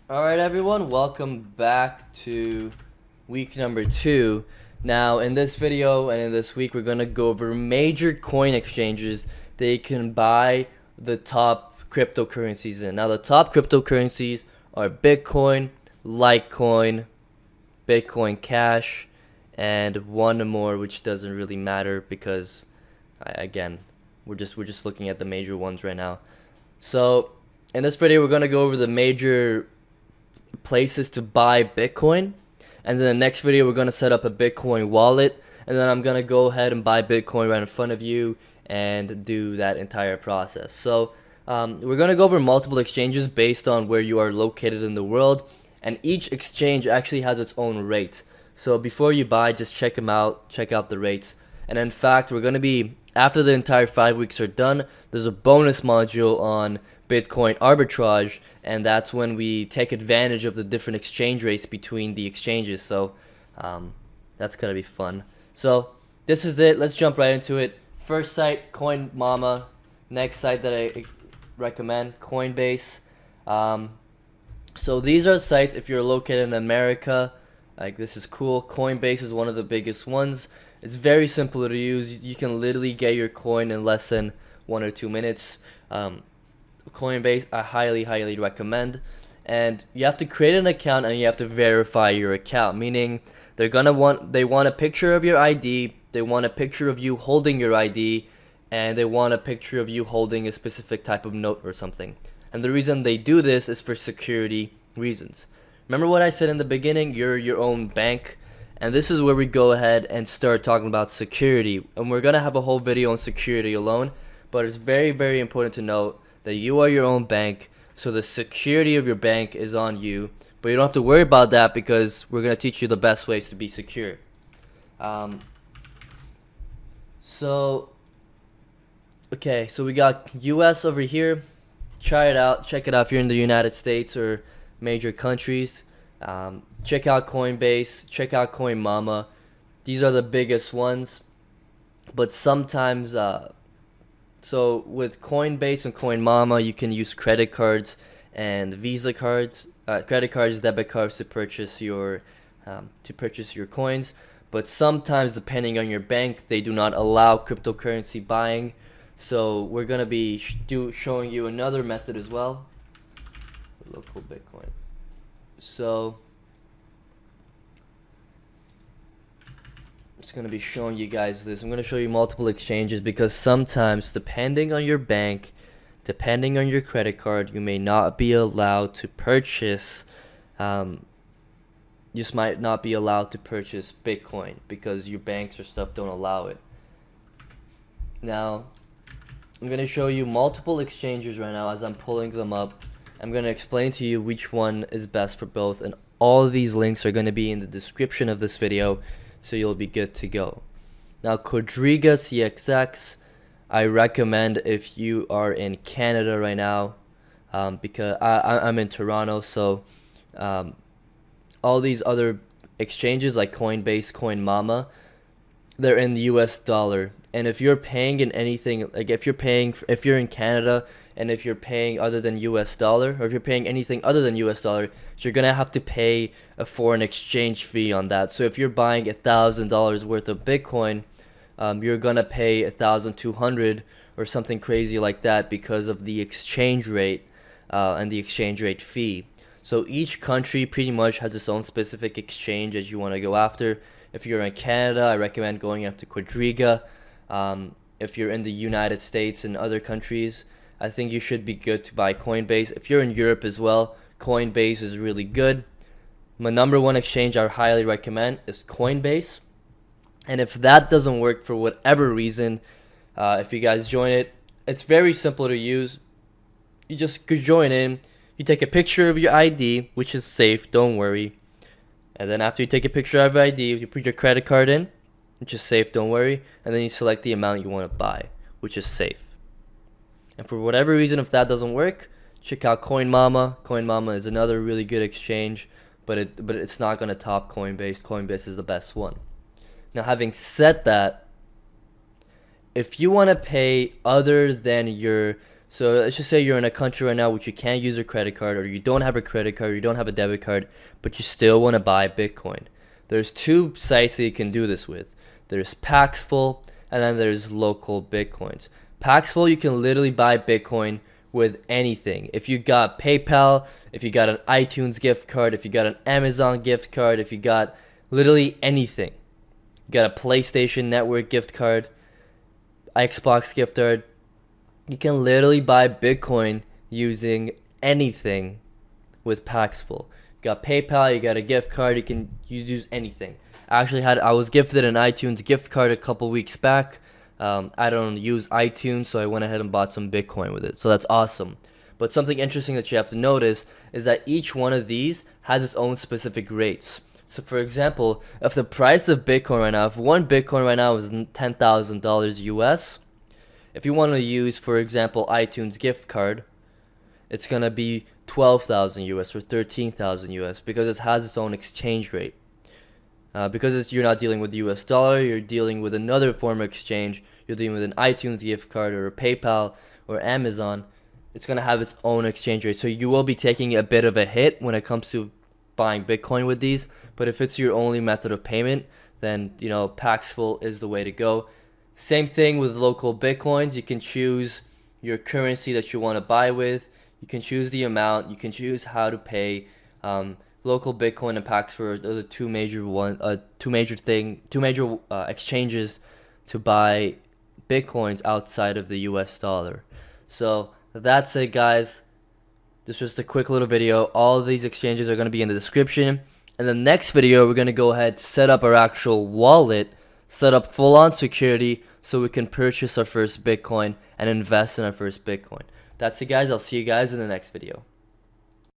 Alright everyone, welcome back to week number 2. Now in this video and in this week we're going to go over major coin exchanges that you can buy the top cryptocurrencies in. Now the top cryptocurrencies are Bitcoin, Litecoin, Bitcoin Cash, and one more which doesn't really matter because again, we're just looking at the major ones right now. So in this video we're going to go over the major places to buy Bitcoin, and then the next video we're going to set up a Bitcoin wallet, and then I'm going to go ahead and buy Bitcoin right in front of you and do that entire process. So we're going to go over multiple exchanges based on where you are located in the world, and each exchange actually has its own rate. So before you buy, just check them out, check out the rates. And in fact, we're going to be, after the entire 5 weeks are done, there's a bonus module on Bitcoin arbitrage, and that's when we take advantage of the different exchange rates between the exchanges. So that's gonna be fun. So this is it. Let's jump right into it. First site, Coin Mama. Next site that I recommend, Coinbase. So these are sites if you're located in America. Like, this is cool. Coinbase is one of the biggest ones. It's very simple to use. You can literally get your coin in less than 1 or 2 minutes. Coinbase I highly recommend, and you have to create an account and you have to verify your account, meaning they want a picture of your ID, they want a picture of you holding your ID, and they want a picture of you holding a specific type of note or something. And the reason they do this is for security reasons. Remember what I said in the beginning, you're your own bank, and this is where we go ahead and start talking about security, and we're gonna have a whole video on security alone, but it's very important to note that you are your own bank, so the security of your bank is on you, but you don't have to worry about that because we're going to teach you the best ways to be secure. Okay, so we got US over here. Try it out, check it out if you're in the United States or major countries. Check out Coinbase, check out Coin Mama. These are the biggest ones, but sometimes so with Coinbase and Coin Mama, you can use credit cards and Visa cards, credit cards, debit cards to purchase your coins. But sometimes, depending on your bank, they do not allow cryptocurrency buying. So we're gonna be showing you another method as well. Local Bitcoin. So just going to be showing you guys this. I'm going to show you multiple exchanges because sometimes, depending on your bank, depending on your credit card, you may not be allowed to purchase you just might not be allowed to purchase Bitcoin because your banks or stuff don't allow it. Now I'm going to show you multiple exchanges right now as I'm pulling them up. I'm going to explain to you which one is best for both, and all of these links are going to be in the description of this video, so you'll be good to go. Now Quadriga CXX, I recommend if you are in Canada right now, because I'm in Toronto, so all these other exchanges like Coinbase, Coin Mama, they're in the US dollar. And if you're paying in anything, like if you're in Canada and if you're paying other than US dollar, or if you're paying anything other than US dollar, you're gonna have to pay a foreign exchange fee on that. So if you're buying $1,000 worth of Bitcoin, you're gonna pay 1,200 or something crazy like that because of the exchange rate and the exchange rate fee. So each country pretty much has its own specific exchange as you want to go after. If you're in Canada, I recommend going after Quadriga. If you're in the United States and other countries, I think you should be good to buy Coinbase. If you're in Europe as well, Coinbase is really good. My number one exchange I highly recommend is Coinbase. And if that doesn't work for whatever reason, if you guys join it, it's very simple to use. You just could join in. You take a picture of your ID, which is safe, don't worry. And then after you take a picture of your ID, you put your credit card in, which is safe, don't worry. And then you select the amount you want to buy, which is safe. And for whatever reason, if that doesn't work, check out Coin Mama. Coin Mama is another really good exchange, but it's not going to top Coinbase. Coinbase is the best one. Now, having said that, if you want to pay other than your So let's just say you're in a country right now which you can't use a credit card, or you don't have a credit card, or you don't have a debit card, but you still want to buy Bitcoin. There's two sites that you can do this with. There's Paxful, and then there's local Bitcoins. Paxful, you can literally buy Bitcoin with anything. If you got PayPal, if you got an iTunes gift card, if you got an Amazon gift card, if you got literally anything. You got a PlayStation Network gift card, Xbox gift card. You can literally buy Bitcoin using anything with Paxful. You got PayPal, you got a gift card, you can use anything. I was gifted an iTunes gift card a couple weeks back. I don't use iTunes, so I went ahead and bought some Bitcoin with it. So that's awesome. But something interesting that you have to notice is that each one of these has its own specific rates. So for example, if the price of Bitcoin right now, if one Bitcoin right now is $10,000 US, if you want to use, for example, iTunes gift card, it's going to be 12,000 US or 13,000 US because it has its own exchange rate. Because you're not dealing with the US dollar, you're dealing with another form of exchange. You're dealing with an iTunes gift card or a PayPal or Amazon. It's going to have its own exchange rate. So you will be taking a bit of a hit when it comes to buying Bitcoin with these. But if it's your only method of payment, then, Paxful is the way to go. Same thing with local Bitcoins. You can choose your currency that you want to buy with. You can choose the amount. You can choose how to pay. Local Bitcoin and Paxful are the two major exchanges to buy Bitcoins outside of the US dollar. So that's it, guys. This was just a quick little video. All of these exchanges are going to be in the description. In the next video, we're going to go ahead, set up our actual wallet, set up full-on security so we can purchase our first Bitcoin and invest in our first Bitcoin. That's it, guys. I'll see you guys in the next video.